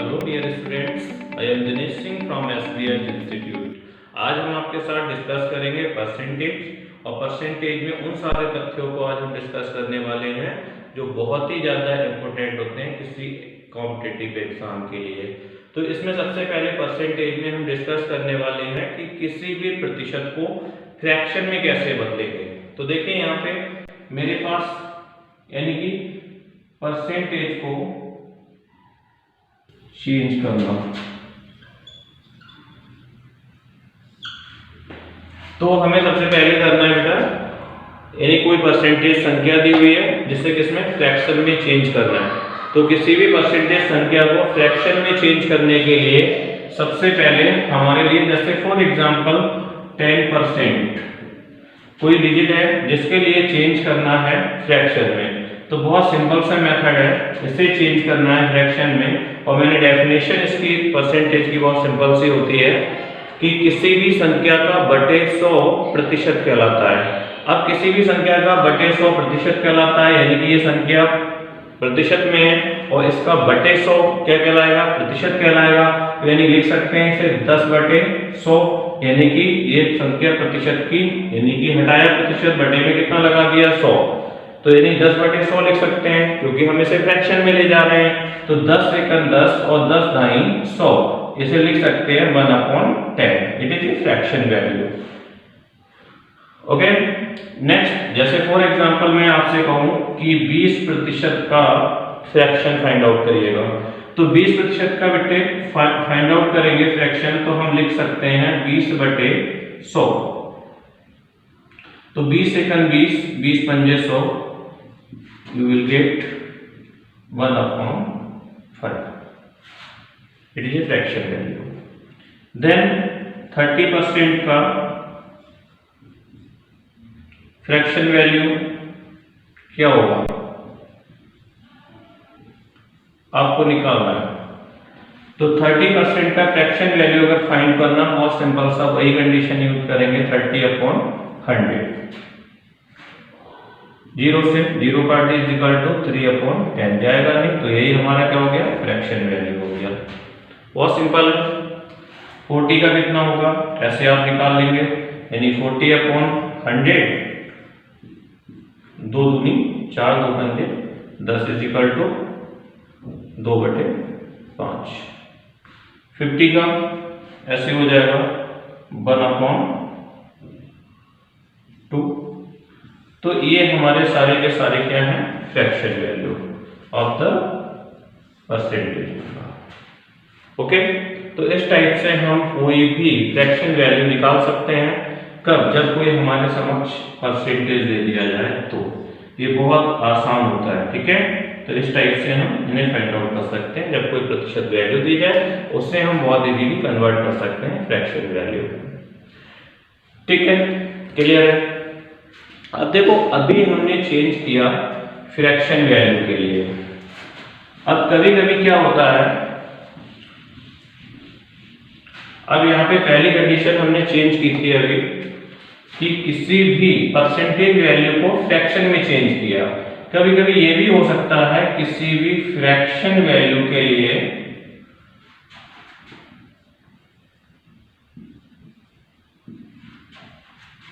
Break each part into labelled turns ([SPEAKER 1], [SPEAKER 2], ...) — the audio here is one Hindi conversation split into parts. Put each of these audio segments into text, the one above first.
[SPEAKER 1] Hello dear students, I am Dinesh Singh from SBS institute. आज हम आपके साथ डिस्कस करेंगे परसेंटेज, और परसेंटेज में उन सारे तथ्यों को आज हम डिस्कस करने वाले हैं जो बहुत ही ज़्यादा इम्पोर्टेंट होते हैं किसी कॉम्पिटिटिव एग्जाम के लिए। तो इसमें सबसे पहले परसेंटेज में हम डिस्कस करने वाले हैं कि किसी भी प्रतिशत को फ्रैक्शन में कैसे बदलेंगे। तो देखिए यहाँ पे मेरे पास यानी कि परसेंटेज को चेंज करना, तो हमें सबसे पहले करना है बेटा, यानी कोई परसेंटेज संख्या दी हुई है जिसे किसमें फ्रैक्शन में चेंज करना है। तो किसी भी परसेंटेज संख्या को फ्रैक्शन में चेंज करने के लिए सबसे पहले हमारे लिए, जैसे फॉर एग्जांपल 10% कोई डिजिट है जिसके लिए चेंज करना है फ्रैक्शन में, तो बहुत सिंपल सा मेथड है, इसे चेंज करना है फ्रैक्शन में। और मैंने डेफिनेशन इसकी परसेंटेज की बहुत सिंपल सी होती है कि किसी भी संख्या का बटे 100% कहलाता है। अब किसी भी संख्या का बटे 100% कहलाता है, यानी कि ये संख्या प्रतिशत में है और इसका बटे 100 क्या कहलाएगा, प्रतिशत कहलाएगा। यानी लिख सकते हैं इसे 10/100, यानी कि ये संख्या प्रतिशत की, यानी कि हटाया प्रतिशत, बटे में कितना लगा दिया 100, तो यानी 10/100 लिख सकते हैं क्योंकि हम इसे फ्रैक्शन में ले जा रहे हैं। तो 10 सेकंड 10 और 10 दाई 100, इसे लिख सकते हैं 1/10। It is fraction value. Okay, next, जैसे फॉर एग्जांपल मैं आपसे कहूं कि 20% का फ्रैक्शन फाइंड आउट करिएगा, तो 20% का बेटे फाइंड आउट करेंगे फ्रैक्शन, तो हम लिख सकते हैं 20/100। तो 20 सेकंड 20, 20 पंजे 100, you will get 1/5. It is a fraction value. Then 30% का फ्रैक्शन वैल्यू क्या होगा, आपको निकालना है। तो 30% का फ्रैक्शन वैल्यू अगर फाइंड करना, बहुत सिंपल सा वही कंडीशन यूज करेंगे, 30/100। 0 से 0 काट दी इक्वल टू 3/10, जाएगा नहीं, तो यही हमारा क्या हो गया, फ्रैक्शन वैल्यू हो गया। बहुत सिंपल है। 40 का कितना होगा, ऐसे आप निकाल लेंगे, यानी 40/100, 2 दूनी 4, 2 पंजे 10 इज इक्वल टू 2/5। 50 का ऐसे हो जाएगा 1/2। तो ये हमारे सारे के सारे क्या हैं, fraction value of the percentage. Okay, तो इस टाइप से हम कोई भी फ्रैक्शन वैल्यू निकाल सकते हैं। कब, जब कोई हमारे समक्ष परसेंटेज दे दिया जाए, तो ये बहुत आसान होता है। ठीक है, तो इस टाइप से हम इन्हें फाइंड आउट कर सकते हैं। जब कोई प्रतिशत वैल्यू दी जाए उससे हम बहुत इजीली कन्वर्ट कर सकते हैं फ्रैक्शन वैल्यू। ठीक है, क्लियर है। अब देखो, अभी हमने चेंज किया फ्रैक्शन वैल्यू के लिए। अब कभी कभी क्या होता है, अब यहाँ पे पहली कंडीशन हमने चेंज की थी अभी, कि किसी भी परसेंटेज वैल्यू को फ्रैक्शन में चेंज किया। कभी कभी ये भी हो सकता है किसी भी फ्रैक्शन वैल्यू के लिए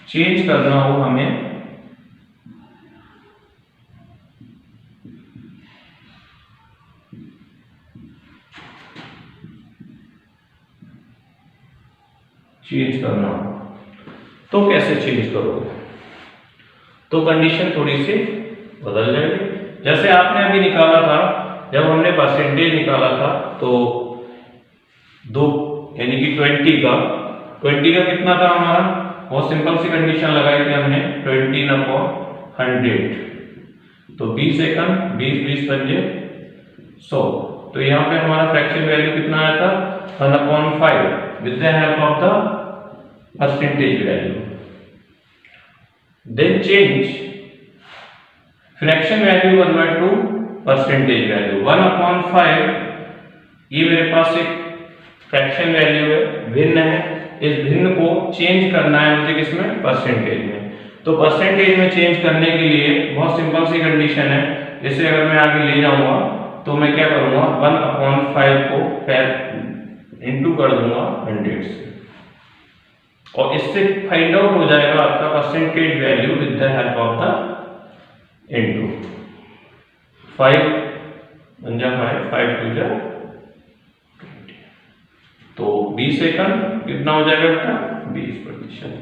[SPEAKER 1] चेंज करना हो हमें चेंज करना हो, तो कैसे चेंज करोगे, तो कंडीशन थोड़ी सी बदल जाएगी। जैसे आपने अभी निकाला था, जब हमने परसेंटेज निकाला था, तो 2 यानी कि 20 का कितना था हमारा, बहुत सिंपल सी कंडीशन लगाई थी हमने, 20/100। तो 20 सेकंड 20, 20 पंजे 100, तो यहाँ पे हमारा फ्रैक्शन वैल्यू कितना आया था, 1/5 with the help of the percentage value. Then change fraction value convert to percentage value। 1/5 ये मेरे पास एक फ्रैक्शन वैल्यू है, भिन्न है, इस भिन्न को चेंज करना है मुझे किसमें, परसेंटेज में। तो परसेंटेज में चेंज करने के लिए बहुत सिंपल सी कंडीशन है, जैसे अगर मैं आगे ले जाऊंगा तो मैं क्या करूंगा 1/5 को इंटू कर दूंगा 100 से, और इससे फाइंड आउट हो जाएगा आपका percentage value with the help of the into 5 1 जा 5 2 जा, तो 20 सेकंड कितना हो जाएगा बेटा 20%।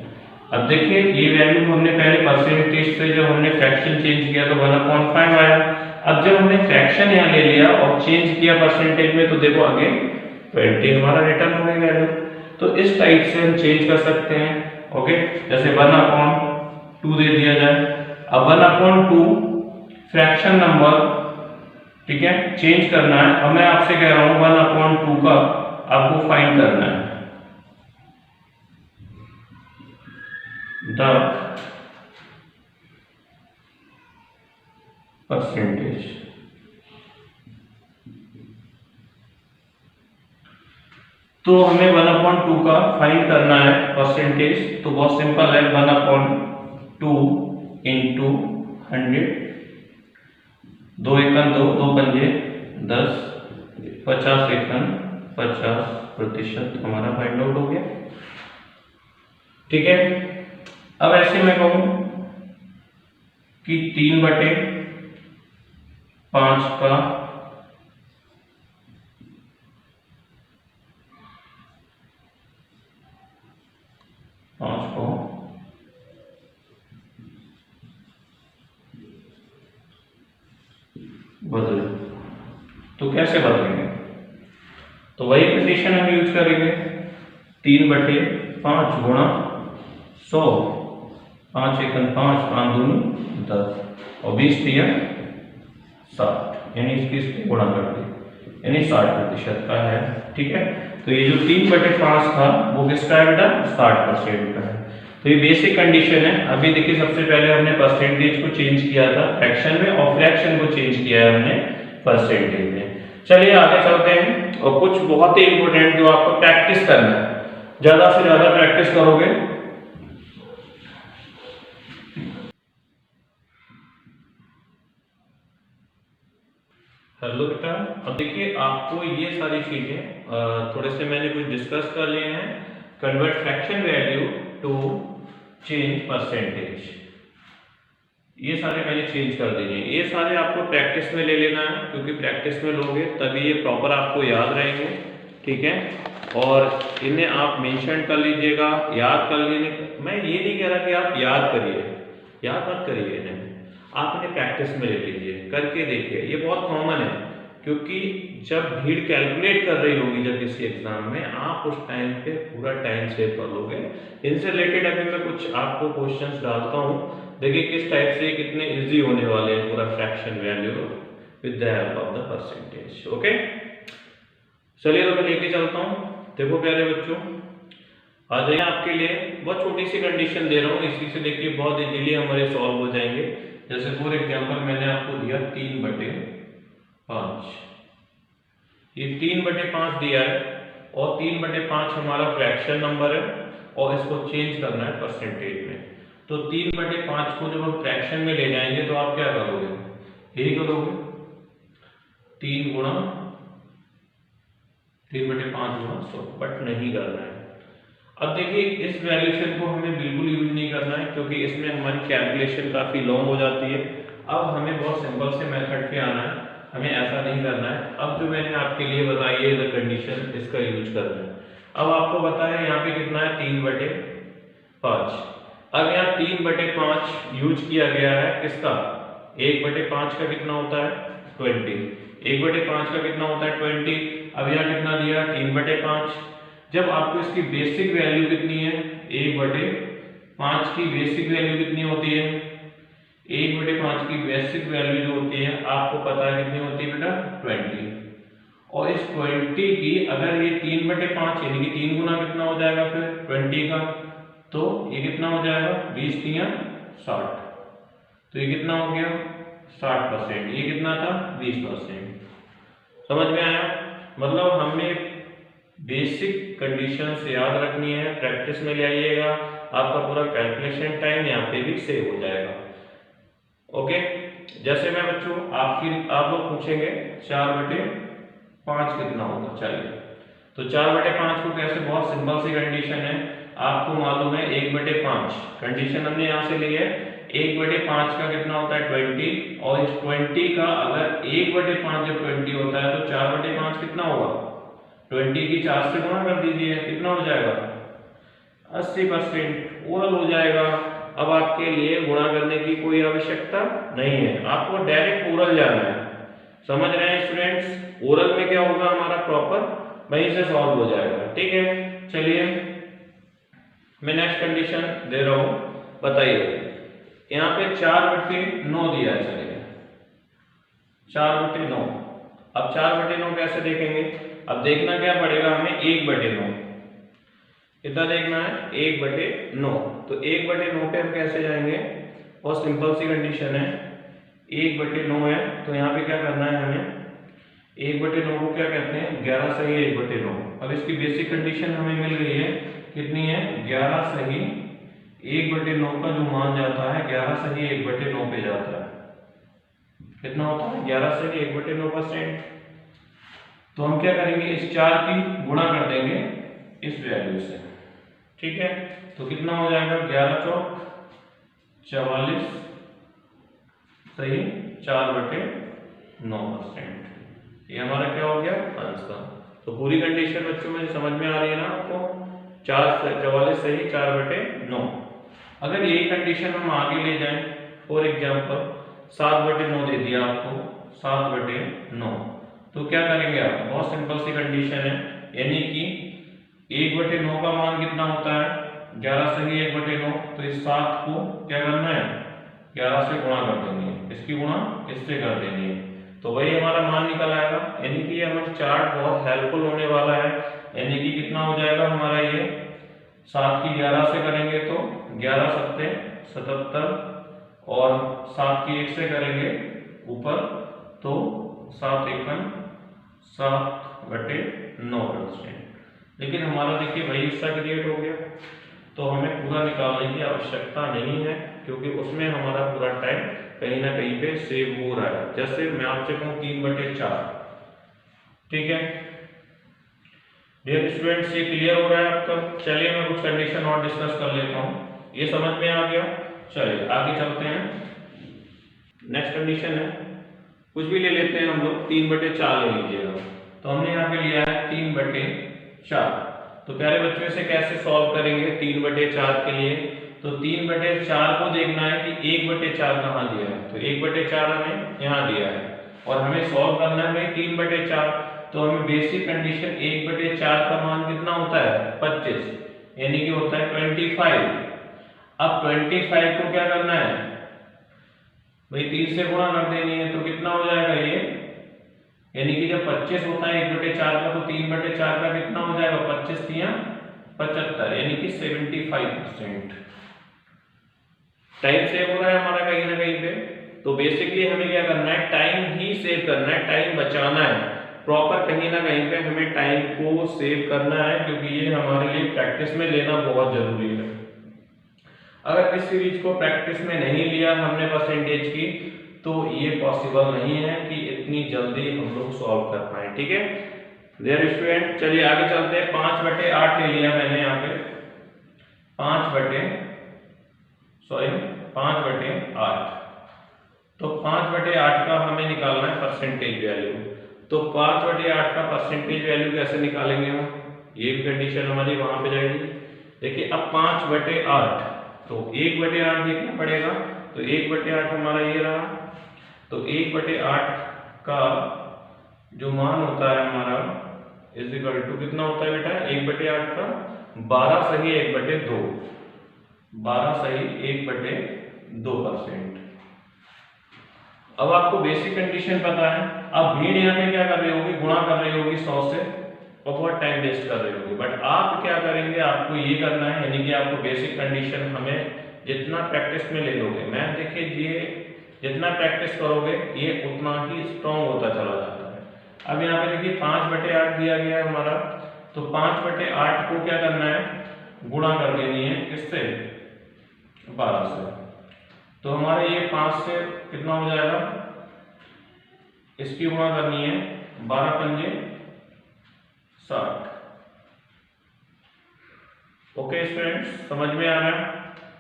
[SPEAKER 1] अब देखिए ये वैल्यू हमने पहले परसेंटेज से जब हमने फ्रैक्शन चेंज किया तो 1/5 आया। अब जब हमने फ्रैक्शन यहाँ ले लिया और चेंज किया परसेंटेज में तो देखो आगे 20 हमारा रिटर्न हो गया वैल्यू। तो इस टाइप से हम चेंज कर सकते हैं। ओके, जैसे 1/2 दे दिया जाए। अब 1/2 फ्रैक्शन नंबर, ठीक है, चेंज करना है। अब मैं आपसे कह रहा हूं 1/2 का आपको फाइंड करना है द परसेंटेज। तो हमें 1/2 का फाइंड करना है परसेंटेज, तो बहुत सिंपल है 1/2 इंटू 100, 2 एकन 2 2 पंजे 10, 50 एकन 50% हमारा फाइंड आउट हो गया। ठीक है, अब ऐसे मैं कहूं कि 3/5 का 5 को बदल, तो कैसे बदलेंगे? तो वही कंडीशन हम यूज करेंगे 3/5 गुणा 100, 5 एकन 5, 5 दूनी 10 और 20 दिया 60, यानी इसकी गुणा कर दी, यानी 60% का है। ठीक है, तो ये जो 3/5 था वो किसका है बेटा 60% का है। तो ये बेसिक कंडीशन है। अभी देखिए सबसे पहले हमने परसेंटेज को चेंज किया था फ्रैक्शन में और फ्रैक्शन को चेंज किया है हमने परसेंटेज में। चलिए आगे चलते हैं, और कुछ बहुत ही इंपॉर्टेंट जो आपको प्रैक्टिस करना है, ज्यादा से ज्यादा प्रैक्टिस करोगे हेलो बेटा। अब देखिए आपको ये सारी चीजें थोड़े से मैंने कुछ डिस्कस कर लिए हैं। Convert fraction value to change percentage, ये सारे मैंने चेंज कर दिए। ये सारे आपको प्रैक्टिस में ले लेना है, क्योंकि प्रैक्टिस में लोगे तभी ये प्रॉपर आपको याद रहेंगे। ठीक है, और इन्हें आप मेंशन कर लीजिएगा, याद कर लीजिए। मैं ये नहीं कह रहा कि आप याद करिए, याद मत करिए इन्हें, आप इन्हें प्रैक्टिस में ले लीजिए, करके देखिए। ये बहुत कॉमन है, क्योंकि जब भीड़ कैलकुलेट कर रही होगी जब किसी एग्जाम में, आप उस टाइम पे पूरा टाइम सेव कर लोगे। इनसे रिलेटेड अभी मैं कुछ आपको क्वेश्चंस डालता हूँ, देखिए किस टाइप से कितने इजी होने वाले हैं पूरा fraction value with the help of the percentage. Okay, चलिए तो मैं लेके चलता हूँ। देखो प्यारे बच्चों, आ जाइए, आपके लिए बहुत छोटी सी कंडीशन दे रहा हूँ, इसी से देखिए बहुत इजीली हमारे सॉल्व हो जाएंगे। जैसे फॉर एग्जांपल मैंने आपको दिया 3/5, ये 3/5 दिया है, और 3/5 हमारा फ्रैक्शन नंबर है, और इसको चेंज करना है परसेंटेज में। तो 3/5 को जब हम फ्रैक्शन में ले जाएंगे तो आप क्या करोगे, यही करोगे 3/5 गुणा 100, बट नहीं करना है। अब देखिए इस वैल्यूएशन को हमें बिल्कुल यूज नहीं करना है, क्योंकि इसमें हमारी कैलकुलेशन काफी लॉन्ग हो जाती है। अब हमें बहुत सिंपल से मेथड पे आना है, हमें ऐसा नहीं करना है। अब जो मैंने आपके लिए बताई है द कंडीशन, इसका यूज करना है। अब आपको बताया यहाँ पे कितना है 3/5। अब यहाँ 3/5 यूज किया गया है किसका, 1/5 का कितना होता है 20, 1/5 का कितना होता है 20। अब यहाँ कितना दिया 3/5। जब आपको इसकी बेसिक वैल्यू कितनी है 1/5 की बेसिक वैल्यू कितनी होती है, 1/5 की बेसिक वैल्यू जो होती है आपको पता है कितनी होती है बेटा 20। और इस 20 की अगर ये 3/5 यानी कि 3 गुना कितना हो जाएगा फिर 20 का, तो ये कितना हो जाएगा 20 3 60, तो ये कितना हो गया 60%। ये कितना था 20%। समझ में आया? मतलब हमें बेसिक कंडीशंस याद रखनी है, प्रैक्टिस में ले आइएगा, आपका पूरा कैलकुलेशन टाइम यहाँ पे भी सेव हो जाएगा। ओके, जैसे मैं बच्चों आप लोग पूछेंगे 4/5 कितना होगा। चलिए, तो 4/5 को कैसे, बहुत सिंपल सी कंडीशन है, आपको मालूम है 1/5 कंडीशन हमने यहाँ से ली है। 1/5 का कितना होता है 20, और इस 20 का अगर 1/5 जब 20 होता है तो 4/5 कितना होगा 20 की 4 से गुणा कर दीजिए, कितना हो जाएगा 80% ओरल हो जाएगा। अब आपके लिए गुणा करने की कोई आवश्यकता नहीं है, आपको डायरेक्ट ओरल जाना है। समझ रहे हैं स्टूडेंट्स, ओरल में क्या होगा हमारा प्रॉपर वहीं से सॉल्व हो जाएगा। ठीक है, चलिए मैं नेक्स्ट कंडीशन दे रहा हूं, बताइए। यहाँ पे 4/9 दिया है, चलिए 4/9। अब 4/9 कैसे देखेंगे, अब देखना क्या पड़ेगा हमें 1/9, कितना देखना है 1/9। तो 1/9 पे हम कैसे जाएंगे, बहुत सिंपल सी कंडीशन है, 1/9 है तो यहाँ पे क्या करना है हमें, 1/9 को क्या कहते हैं 11 सही 1/9। अब इसकी बेसिक कंडीशन हमें मिल गई है, कितनी है 11 सही 1/9 का जो मान जाता है 11 सही 1/9 पे जाता है, कितना होता है 11 सही 1/9%। तो हम क्या करेंगे, इस 4 की गुणा कर देंगे इस वैल्यू से। ठीक है, तो कितना हो जाएगा 11 चौक 44 सही 4/9%। ये हमारा क्या हो गया आंसर। तो पूरी कंडीशन बच्चों में समझ में आ रही है ना आपको, 44 सही 4/9। अगर यही कंडीशन हम आगे ले जाएं, फॉर एग्जांपल 7/9 दे दिया आपको 7/9, तो क्या करेंगे आप, बहुत सिंपल सी कंडीशन है, यानी कि 1/9 का मान कितना होता है 11 सही 1/9, तो इस 7 को क्या करना है 11 से गुणा कर देनी है, इसकी गुणा इससे कर देनी है, तो वही हमारा मान निकल आएगा। यानी कि ये हमारा चार्ट बहुत हेल्पफुल होने वाला है। यानी कि कितना हो जाएगा हमारा ये 7 की 11 से करेंगे तो 11 सत्ते 77, और 7 की 1 से करेंगे ऊपर तो 7 एकम 7/9%। लेकिन हमारा देखिए वही हिस्सा क्रिएट हो गया, तो हमें पूरा निकालने की आवश्यकता नहीं है, क्योंकि उसमें हमारा पूरा टाइम कहीं ना कहीं पे सेव हो रहा है। जैसे मैं आपसे कहूँ 3/4, ठीक है डियर स्टूडेंट्स, ये क्लियर हो रहा है आपका। चलिए मैं कुछ कंडीशन और डिस्कस कर लेता हूँ, ये समझ में आ गया। चलिए आगे चलते हैं, नेक्स्ट कंडीशन है, कुछ भी ले लेते हैं हम लोग, 3/4 ले लीजिएगा। तो हमने यहाँ पे लिया है 3/4। तो प्यारे बच्चों इसे कैसे सॉल्व करेंगे 3/4 के लिए, तो 3/4 को देखना है कि 1/4 कहाँ दिया है, तो 1/4 हमें यहाँ दिया है, और हमें सॉल्व करना है भाई 3/4। तो हमें बेसिक कंडीशन 1/4 का मान कितना होता है 25, यानी कि होता है 25। अब 25 को क्या करना है भाई 3 से गुणा कर देनी है, तो कितना हो जाएगा ये, यानी कि जब 25 होता है 1/4 का, तो 3/4 का कितना हो जाएगा 25 × 75, यानी कि 75%। टाइम सेव हो रहा है हमारा कहीं ना कहीं पे। तो बेसिकली हमें क्या करना है, टाइम ही सेव करना है, टाइम बचाना है प्रॉपर, कहीं ना कहीं पे हमें टाइम को सेव करना है, क्योंकि ये हमारे लिए प्रैक्टिस में लेना बहुत जरूरी है। अगर इस सीरीज को प्रैक्टिस में नहीं लिया हमने परसेंटेज की, तो ये पॉसिबल नहीं है कि इतनी जल्दी हम लोग सॉल्व कर पाए। ठीक है डियर स्टूडेंट, चलिए आगे चलते हैं। 5/8 ले लिया मैंने यहाँ पे, 5/8। तो 5/8 का हमें निकालना है परसेंटेज वैल्यू। तो 5/8 का परसेंटेज वैल्यू कैसे निकालेंगे हम, ये भी कंडीशन हमारी वहां पे जाएगी। देखिए अब 5/8, तो 1/8 देखना पड़ेगा, तो 1/8 हमारा ये रहा, तो 1/8 का जो मान होता है हमारा इज इक्वल टू कितना होता है बेटा 1/8 का 12 सही 1/2, 12 सही 1/2%। अब आपको बेसिक कंडीशन पता है, अब भीड़ यहाँ पे क्या कर रही होगी, गुणा कर रही होगी 100 से, और बहुत टाइम वेस्ट कर रही होगी। बट आप क्या करेंगे, आपको ये करना है, यानी कि आपको बेसिक कंडीशन हमें जितना प्रैक्टिस में ले लोगे, मैथ देखिए ये जितना प्रैक्टिस करोगे ये उतना ही स्ट्रॉन्ग होता चला जाता है। अब यहाँ पे देखिए 5/8 दिया गया है हमारा, तो 5/8 को क्या करना है, गुणा कर देनी है किससे 12 से। तो हमारे ये 5 से कितना हो जाएगा, इसकी गुणा करनी है 12 पंजे 60। ओके स्टूडेंट्स, समझ में आ गया।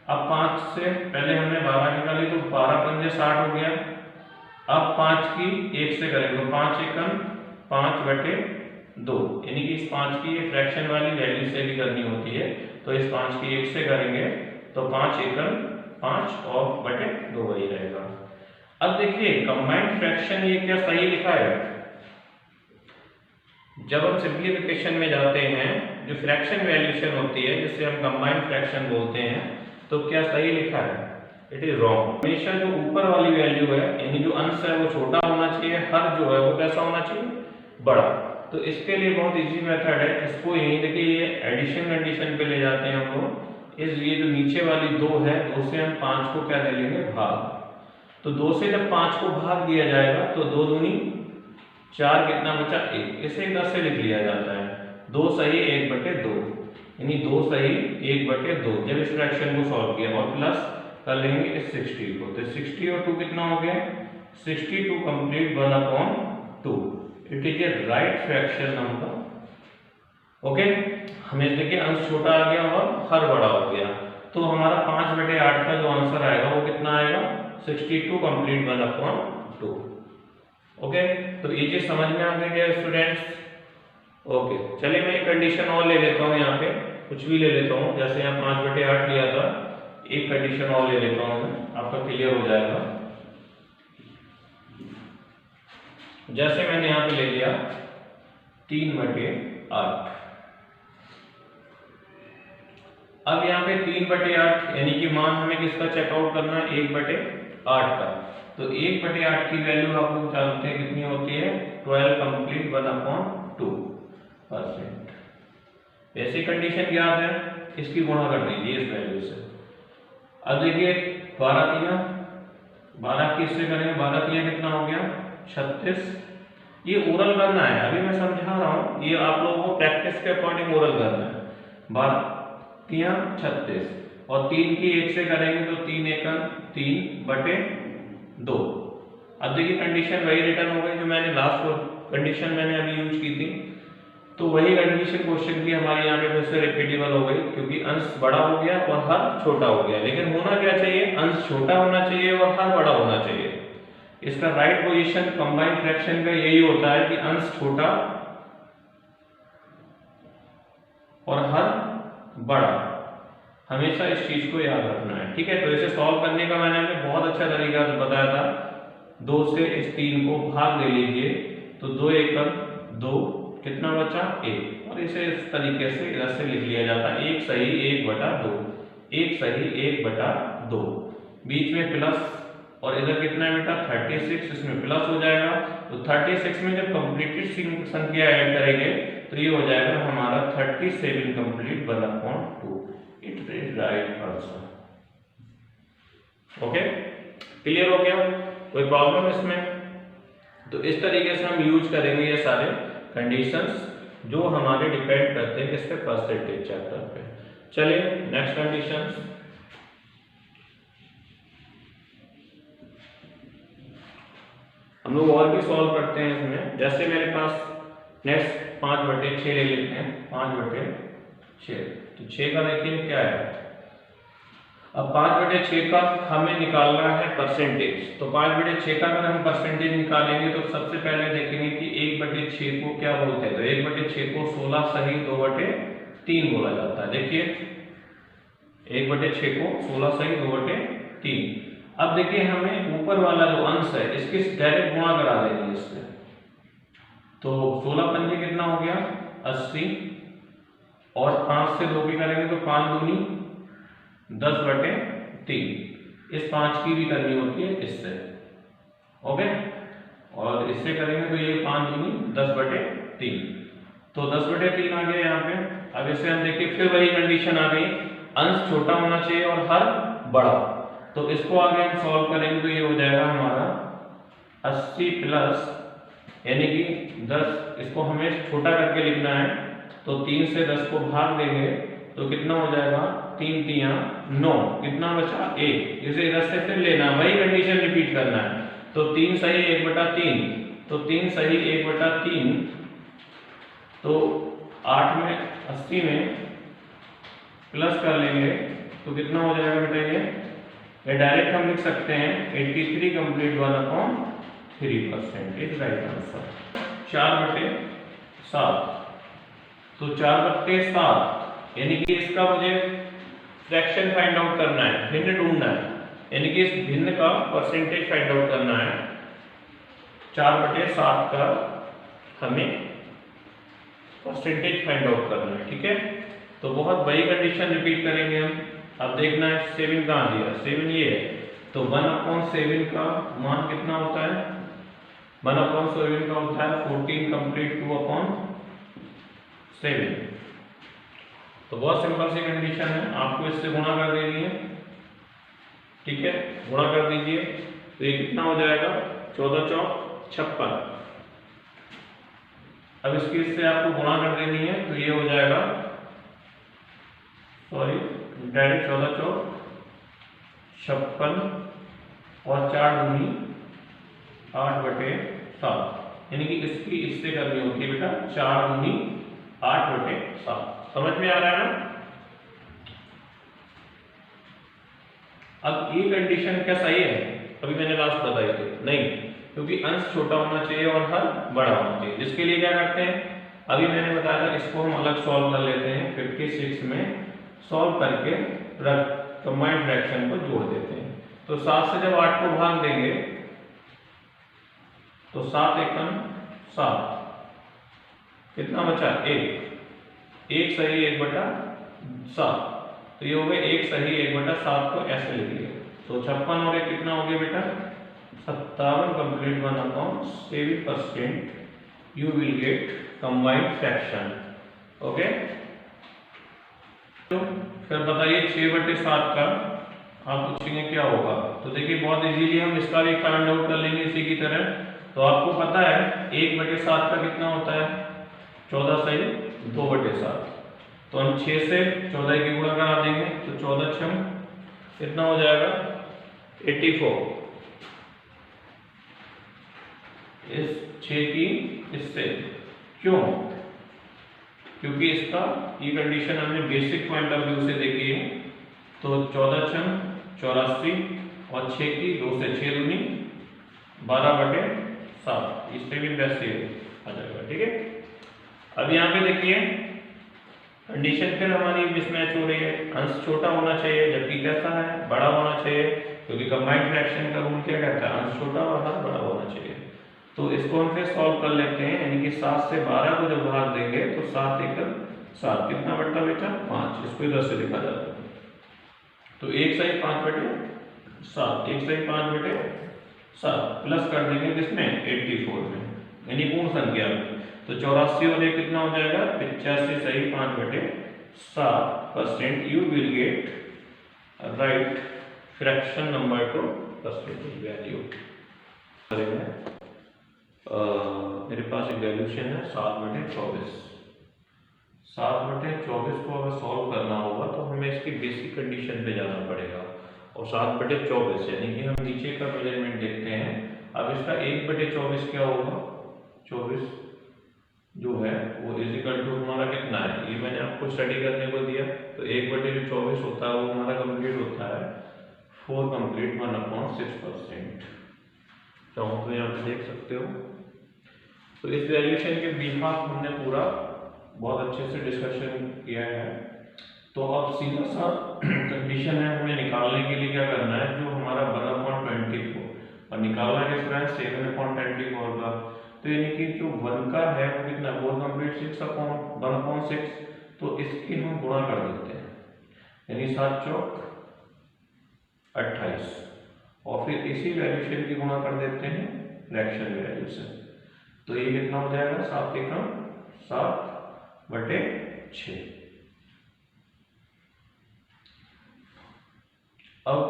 [SPEAKER 1] अब 5 से पहले हमने 12 निकाली तो 12 पंजे 60 हो गया। अब 5 की 1 से करेंगे तो 5 एकम 5/2, यानी कि इस 5 की ये फ्रैक्शन वाली वैल्यू से भी करनी होती है, तो इस 5 की 1 से करेंगे तो 5 एकम 5/2 वही रहेगा। अब देखिए कंबाइंड फ्रैक्शन ये क्या सही लिखा है, जब हम सिंप्लीफिकेशन में जाते हैं जो फ्रैक्शन वैल्यूशन होती है जिसे हम कंबाइंड फ्रैक्शन बोलते हैं, तो क्या सही लिखा है, इट इज रॉन्ग। हमेशा जो ऊपर वाली वैल्यू है यानी जो अंश है वो छोटा होना चाहिए, हर जो है वो कैसा होना चाहिए, बड़ा। तो इसके लिए बहुत इजी मेथड है, इसको यही देखिए ये एडिशन कंडीशन पे ले जाते हैं हम लोग। ये जो नीचे वाली 2 है, 2 से हम 5 को क्या ले लेंगे, भाग। तो 2 से जब 5 को भाग दिया जाएगा तो 2 दूनी 4, कितना बचा 1, इसे 10 से लिख लिया जाता है। 2 सही 1/2, यानी 2 सही 1/2 जब इस फ्रैक्शन को सॉल्व किया, और प्लस कर लेंगे इस 60 को, तो 60 और 2 कितना हो गया, 62 complete 1/2। It is a right fraction number. Okay, हमें देखिए अंश छोटा आ गया और हर बड़ा हो गया, तो हमारा 5/8 का जो आंसर आएगा वो कितना आएगा, 62 कंप्लीट 1/2। ओके, तो ये चीज समझ में आ गई है स्टूडेंट्स। ओके, चलिए मैं एक कंडीशन और ले लेता हूँ, यहाँ पे कुछ भी ले लेता हूँ, जैसे यहाँ 5/8 लिया था, एक कंडीशन और ले लेता हूँ, आपका क्लियर हो जाएगा। जैसे मैंने यहाँ पे ले लिया 3/8। अब यहाँ पे 3/8 यानी कि मान हमें किसका चेकआउट करना है, 1/8 का। तो 1/8 की वैल्यू आप लोग जानते हैं कितनी होती है, 12 कंप्लीट 1/2%। ऐसी कंडीशन याद है, इसकी गुणा कर दीजिए इस वैल्यू से। अब देखिए 12 की इससे करेंगे, 12 कितना हो गया 36। ये ओरल करना है, अभी मैं समझा रहा हूँ, ये आप लोगों को प्रैक्टिस के अकॉर्डिंग ओरल करना है। 36 और 3 की 1 से करेंगे तो 3 एकम 3/2। अब देखिए कंडीशन वही रिटर्न हो गई जो मैंने लास्ट कंडीशन मैंने अभी यूज की थी, तो वही कंडीशन क्वेश्चन की हमारे यहाँ पे फिर से रिपीटेबल हो गई, क्योंकि अंश बड़ा हो गया और हर छोटा हो गया। लेकिन होना क्या चाहिए, अंश छोटा होना चाहिए और हर बड़ा होना चाहिए। इसका राइट पोजीशन कंबाइंड फ्रैक्शन का यही होता है कि अंश छोटा और हर बड़ा, हमेशा इस चीज को याद रखना है, ठीक है। तो इसे सॉल्व करने का मैंने आपको बहुत अच्छा तरीका बताया था। 2 से इस 3 को भाग दे लीजिए तो 2 एकम 2, कितना बचा 1, और इसे इस तरीके से इधर से लिख लिया जाता है 1 सही 1/2, 1 सही 1/2, बीच में प्लस, और इधर कितना है बेटा 36, इसमें प्लस हो जाएगा। तो 36 में जब कंप्लीटेड संख्या ऐड करेंगे तो ये हो जाएगा हमारा 37 complete 1/2। It is right answer. Okay, clear हो गया, कोई प्रॉब्लम इसमें? तो इस तरीके से हम यूज करेंगे ये सारे कंडीशंस जो हमारे डिपेंड करते हैं किस पे, परसेंटेज चैप्टर पे। चलिए नेक्स्ट कंडीशंस। हम लोग और भी सॉल्व करते हैं इसमें। जैसे मेरे पास नेक्स्ट 5/6 ले लेते हैं, 5/6। तो 6 का देखिए क्या है, अब 5/6 का हमें निकालना है परसेंटेज। तो 5/6 का अगर हम परसेंटेज निकालेंगे तो सबसे पहले देखेंगे कि 1/6 को क्या बोलते हैं। तो 1/6 को 16 सही 2/3 बोला जाता है। देखिए 1/6 को 16 सही 2/3। अब देखिए हमें ऊपर वाला जो अंश है इसकी डायरेक्ट गुणा करा देंगे इससे। तो 16 पंजे कितना हो गया 80, और 5 से 2 की करेंगे तो 5 दूनी 10/3। इस 5 की भी करनी होती है इससे, ओके, और इससे करेंगे तो ये 5 दूनी 10/3। तो 10/3 आ गया यहाँ पे। अब इसे हम देखिए फिर वही कंडीशन आ गई, अंश छोटा होना चाहिए और हर बड़ा। तो इसको आगे हम सॉल्व करेंगे तो ये हो जाएगा हमारा 80 प्लस, यानी कि 10, इसको हमें छोटा करके लिखना है तो 3 से 10 को भाग देंगे तो कितना हो जाएगा 3 तिया 9, कितना बचा 1। इसे इधर से फिर लेना, वही कंडीशन रिपीट करना है। तो 3 सही 1/3, तो 3 सही 1/3, तो 8 में 80 में प्लस कर लेंगे तो कितना हो जाएगा बेटा, ये डायरेक्ट हम लिख सकते हैं 83 कंप्लीट 1/3% इज राइट आंसर। 4/7, तो 4/7 यानी कि इसका मुझे फ्रैक्शन फाइंड आउट करना है, भिन्न ढूंढना है, यानी कि इस भिन्न का परसेंटेज फाइंड आउट करना है। 4/7 का हमें परसेंटेज फाइंड आउट करना है, ठीक है। तो बहुत बड़ी कंडीशन रिपीट करेंगे हम। अब देखना है 7 कहाँ दिया, 7 ये है, तो 1/7 का मान कितना होता है, 1/7 का होता है 14 कंप्लीट 2/7। तो बहुत सिंपल सी कंडीशन है, आपको इससे गुणा कर देनी है, ठीक है, गुणा कर दीजिए। तो ये कितना हो जाएगा 14 चौक 56। अब इसकी इससे आपको गुणा कर देनी है, तो ये हो जाएगा, सॉरी डायरेक्ट 14 चौक 56 और 4 दूनी 8/7, यानी कि इसकी इससे करनी होती है बेटा 4 दूनी 8/7। समझ में आ रहा है ना। अब ये कंडीशन क्या सही है, अभी मैंने लास्ट बताई थी नहीं, क्योंकि अंश छोटा होना चाहिए और हर बड़ा होना चाहिए। जिसके लिए क्या करते हैं, अभी मैंने बताया था, इसको हम अलग सॉल्व कर लेते हैं। 56 में सॉल्व करके कंबाइंड फ्रैक्शन को जोड़ देते हैं। तो 7 से जब 8 को भाग देंगे तो 7 एकम 7, कितना बचा 1 सही 1/7, तो ये हो गए 1 सही 1/7 को ऐसे लिख लिया। तो 56 और 1 कितना हो गया बेटा 57 complete 1/7% you will get combined fraction. Okay, तो फिर बताइए 6/7 का आप पूछेंगे क्या होगा। तो देखिए बहुत इजीली हम इसका भी फाइंड आउट कर लेंगे इसी की तरह। तो आपको पता है 1/7 का कितना होता है 14 सही 2/7, तो हम 6 से 14 की गुणा करा देंगे, तो 14 6 कितना हो जाएगा 84। इस 6 की इससे, क्यों, क्योंकि इसका ये कंडीशन हमने बेसिक पॉइंट ऑफ व्यू से देखी है। तो 14 6 84 और 6 की 2 से 6 दूनी 12/7, इससे भी बेस्ट आ जाएगा, ठीक है। अब यहाँ पे देखिए कंडीशन फिर हमारी मिसमैच हो रही है, अंश छोटा होना चाहिए जबकि कैसा है बड़ा होना चाहिए, क्योंकि कंबाइंड फ्रैक्शन का रूल क्या कहता है अंश छोटा और हर बड़ा होना चाहिए। तो इसको हम फिर सॉल्व कर लेते हैं, यानी कि 7 से 12 को जब भाग देंगे तो 7 एकम 7, कितना बढ़ता बेटा 5, इसको इधर से लिखा जाता है। तो 1 सही 5/7, 1 सही 5/7 प्लस कर देंगे किसमें 84 में, यानी पूर्ण संख्या में। तो 84 और 1 कितना हो जाएगा 85 सही 5/7% you will get right fraction number two percentage value. मेरे पास एक वैल्यूशन है 7/24। 7/24 को अगर सॉल्व करना होगा तो हमें इसकी बेसिक कंडीशन पे जाना पड़ेगा, और 7/24 यानी कि हम नीचे का मेजरमेंट देखते हैं। अब इसका 1/24 क्या होगा, 24 जो है वो इजिकल टू हमारा कितना है, ये मैंने आपको स्टडी करने को दिया। तो 1/24 होता है वो हमारा कंप्लीट होता है 4 कंप्लीट 1/6%। चाहो तो यहाँ पे देख सकते हो। तो इस वैल्यूशन के बिहाफ हमने पूरा बहुत अच्छे से डिस्कशन किया है। तो अब सीधा सा कंडीशन है हमें निकालने के लिए क्या करना है, जो हमारा 1/24 और निकालना किसका है 7/24 का। तो यानी कि जो 1 का है वो कितना 4 कंप्लीट 6/1/6, तो इसकी हम गुणा कर देते हैं, यानी 7 चौक 28, और फिर इसी वैल्यूशन की गुणा कर देते हैं फ्रैक्शन वैल्यू से। तो ये कितना हो जाएगा 7 एकम 7/6। अब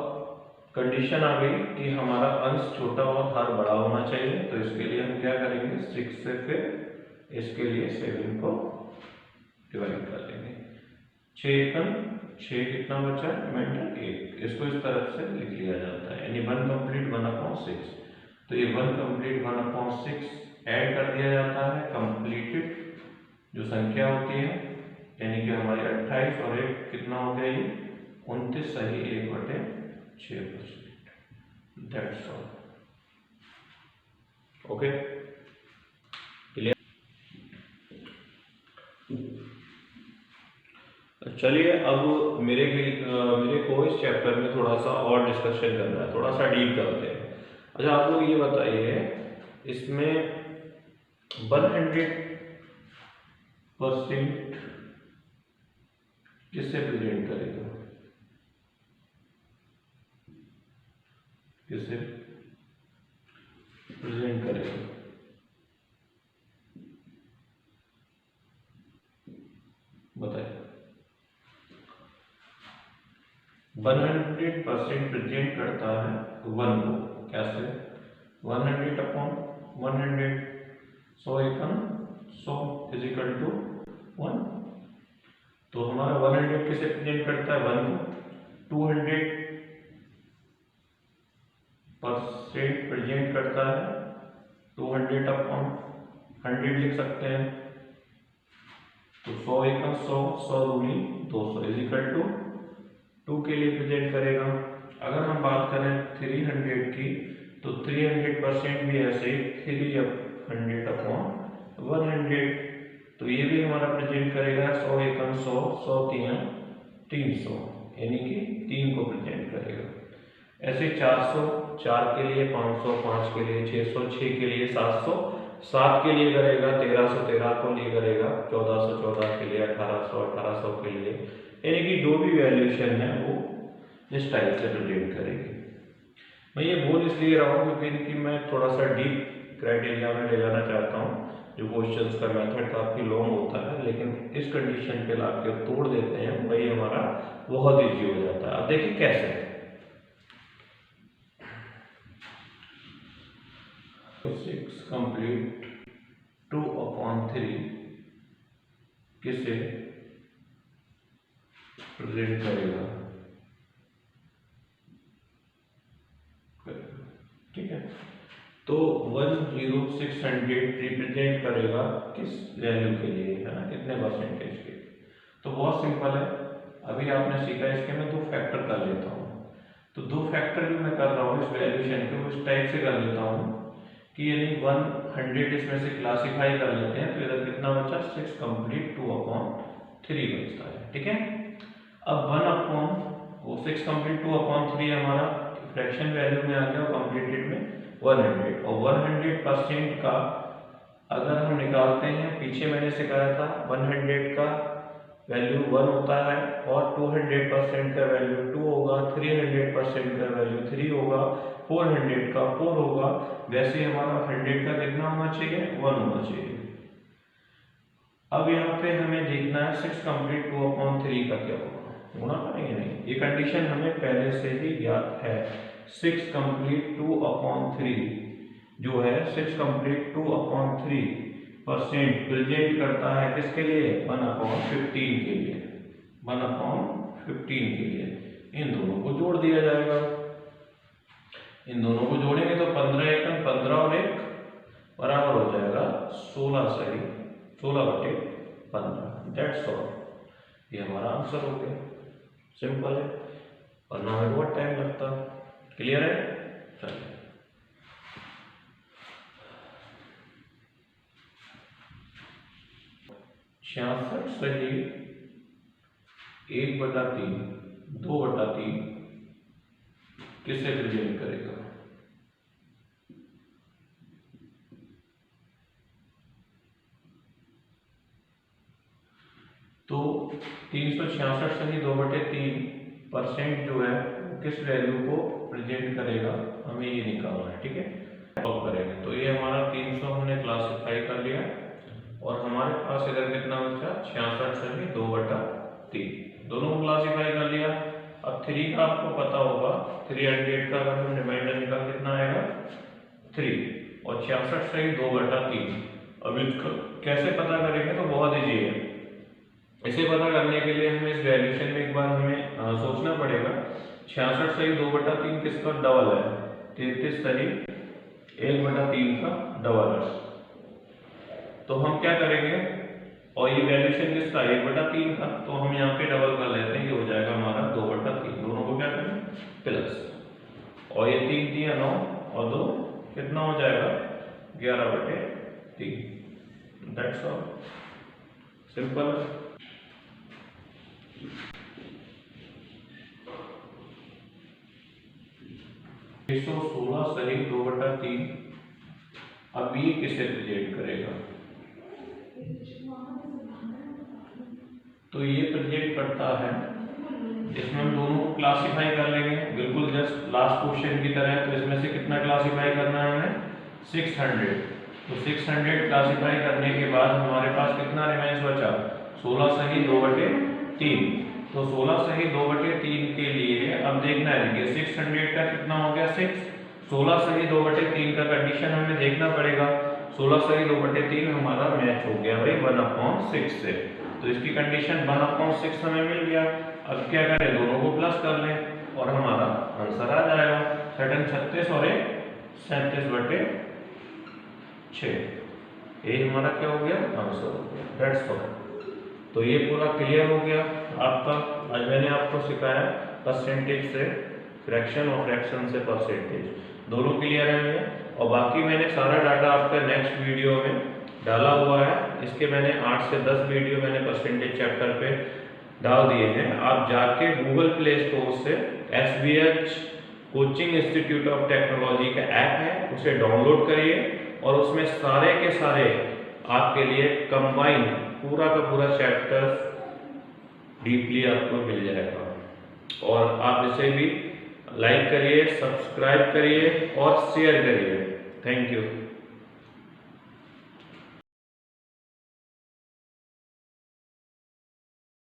[SPEAKER 1] कंडीशन आ गई कि हमारा अंश छोटा और हर बड़ा होना चाहिए। तो इसके लिए हम क्या करेंगे 6 से फिर इसके लिए 7 को डिवाइड कर लेंगे। 6 एकम 6 कितना बचा रिमाइंडर 1, इसको इस तरह से लिख लिया जाता है, यानी 1 कंप्लीट 1/6। तो ये 1 कंप्लीट 1/6 ऐड कर दिया जाता है कंप्लीटेड जो संख्या होती है, यानी कि हमारी 28 और 1 कितना हो गया ये 29 सही 1/6%। That's all. Okay clear. चलिए अब मेरे को इस चैप्टर में थोड़ा सा और डिस्कशन करना है, थोड़ा सा डीप करते हैं। अच्छा आप लोग ये बताइए इसमें 100% किससे प्रेजेंट करेगा, किससे प्रेजेंट करेगा, बताइए। 100% प्रेजेंट करता है 1 को, कैसे 100/100, 100 इज इक्वल टू 1। तो हमारा 100 किसे प्रेजेंट करता है 1 को, 200% प्रेजेंट करता है 200/100 लिख सकते हैं। तो 100 100 200 इज इक्वल टू 2 के लिए प्रेजेंट करेगा। अगर हम बात करें 300 की तो 300% भी ऐसे 300/100, तो ये भी हमारा प्रेजेंट करेगा 100 100 100 300, यानी कि 3 को प्रेजेंट करेगा। ऐसे 400 4 के लिए, 500 5 के लिए, 600 6 के लिए, 700 7 के लिए करेगा, 1300 13 को लिए करेगा, 1400 14 के लिए, 1800 1800 के लिए, यानी कि जो भी वैल्यूएशन है वो इस टाइप से प्रेजेंट करेगी। मैं ये बोल इसलिए रहा हूँ क्योंकि मैं थोड़ा सा डीप क्राइटेरिया में ले जाना चाहता हूँ। जो क्वेश्चंस का मेथड काफ़ी लॉन्ग होता है, लेकिन इस कंडीशन पे ला के तोड़ देते हैं, वही हमारा बहुत ईजी हो जाता है। अब देखिए कैसे 6 कंप्लीट 2/3 किसे प्रेजेंट करेगा, ठीक है। तो 10600 रिप्रेजेंट करेगा किस वैल्यू के लिए, है ना, कितने परसेंटेज के। तो बहुत सिंपल है, अभी आपने सीखा, इसके मैं 2 फैक्टर कर लेता हूँ। तो 2 फैक्टर जो मैं कर रहा हूँ इस वैल्यूएशन के, वो इस टाइप से कर लेता हूँ कि यानी 100 इसमें से क्लासीफाई कर लेते हैं, तो इधर कितना बचा 6 कंप्लीट 2/3 बचता है, ठीक है। अब 6 कंप्लीट 2/3 हमारा फ्रैक्शन वैल्यू में आ गया, कंप्लीटेड में 100, और 100% का अगर हम निकालते हैं, पीछे मैंने सिखाया था 100 का वैल्यू 1 होता है, और 200% का वैल्यू 2 होगा, 300% का वैल्यू 3 होगा, 400 का 4 होगा। वैसे हमारा 100 का कितना होना चाहिए 1 होना चाहिए। अब यहाँ पे हमें देखना है 6 कंप्लीट 2/3 का क्या होगा, होना पड़ेगा नहीं, ये कंडीशन हमें पहले से ही ज्ञात है। 6 कंप्लीट 2/3 जो है 6 कंप्लीट 2/3% प्रेजेंट करता है किसके लिए 1/15 के लिए, 1/15 के लिए। इन दोनों को जोड़ दिया जाएगा, इन दोनों को जोड़ेंगे तो 15 एकम 15 और 1 बराबर हो जाएगा 16 सही 16/15। दैट्स ऑल, ये हमारा आंसर हो गया, सिंपल है और ना हमें बहुत टाइम लगता। क्लियर है। चलिए 66 सही 1/3 2/3 किसे प्रेजेंट करेगा, तो 366 सही 2/3% जो है किस वैल्यू को प्रेजेंट करेगा, हमें ये निकालना है, ठीक है। सॉल्व करेंगे तो ये हमारा 300 हमने क्लासिफाई कर लिया, और हमारे पास इधर कितना बचा 66 सही 2/3, दोनों को क्लासिफाई कर लिया। अब 3 का आपको पता होगा, 300 का अगर हम रिमाइंडर निकाल कितना आएगा 3, और 66 सही 2/3। अब इसका कैसे पता करेंगे, तो बहुत ईजी है, इसे पता करने के लिए हमें इस वैल्यूशन में एक बार हमें सोचना पड़ेगा। 66 सही 2/3 किसका डबल है, 33 सही 1/3 का डबल है। तो हम क्या करेंगे, और ये वैल्यूशन किसका 1/3 का, तो हम यहाँ पे डबल कर लेते हैं, ये हो जाएगा हमारा 2/3। दोनों को क्या करें प्लस, और ये 3 3 9 और 2 कितना हो जाएगा 11/3। That's all, simple. 316 सही 2/3। अब ये किसे प्रेजेंट करेगा, तो ये प्रेजेंट करता है, इसमें हम दोनों को क्लासिफाई कर लेंगे बिल्कुल जस्ट लास्ट क्वेश्चन की तरह। तो इसमें से कितना क्लासिफाई करना है हमें 600। तो 600 क्लासिफाई करने के बाद हमारे पास कितना रिमेंस बचा 16 सही 2/3। तो 16 सही 2/3 के लिए अब देखना है कि 600 का कितना हो गया 6, 16 सही 2/3 का कंडीशन हमें देखना पड़ेगा। 16 सही 2/3 हमारा मैच हो गया भाई 1/6 से, तो इसकी कंडीशन 1/6 हमें मिल गया। अब क्या करें, दोनों को प्लस कर लें और हमारा आंसर आ जाएगा 36 और 37/6। ये हमारा क्या हो गया आंसर हो गया। That's all. तो ये पूरा क्लियर हो गया आपका। आज मैंने आपको सिखाया परसेंटेज से फ्रैक्शन और फ्रैक्शन से परसेंटेज, दोनों क्लियर है। और बाकी मैंने सारा डाटा आपका नेक्स्ट वीडियो में डाला हुआ है। इसके मैंने 8 से 10 वीडियो मैंने परसेंटेज चैप्टर पे डाल दिए हैं। आप जाके गूगल प्ले स्टोर से SBH coaching institute of technology का ऐप है, उसे डाउनलोड करिए और उसमें सारे के सारे आपके लिए कंबाइन पूरा का पूरा चैप्टर डीपली आपको मिल जाएगा। और आप इसे भी लाइक करिए, सब्सक्राइब करिए और शेयर करिए। Thank you.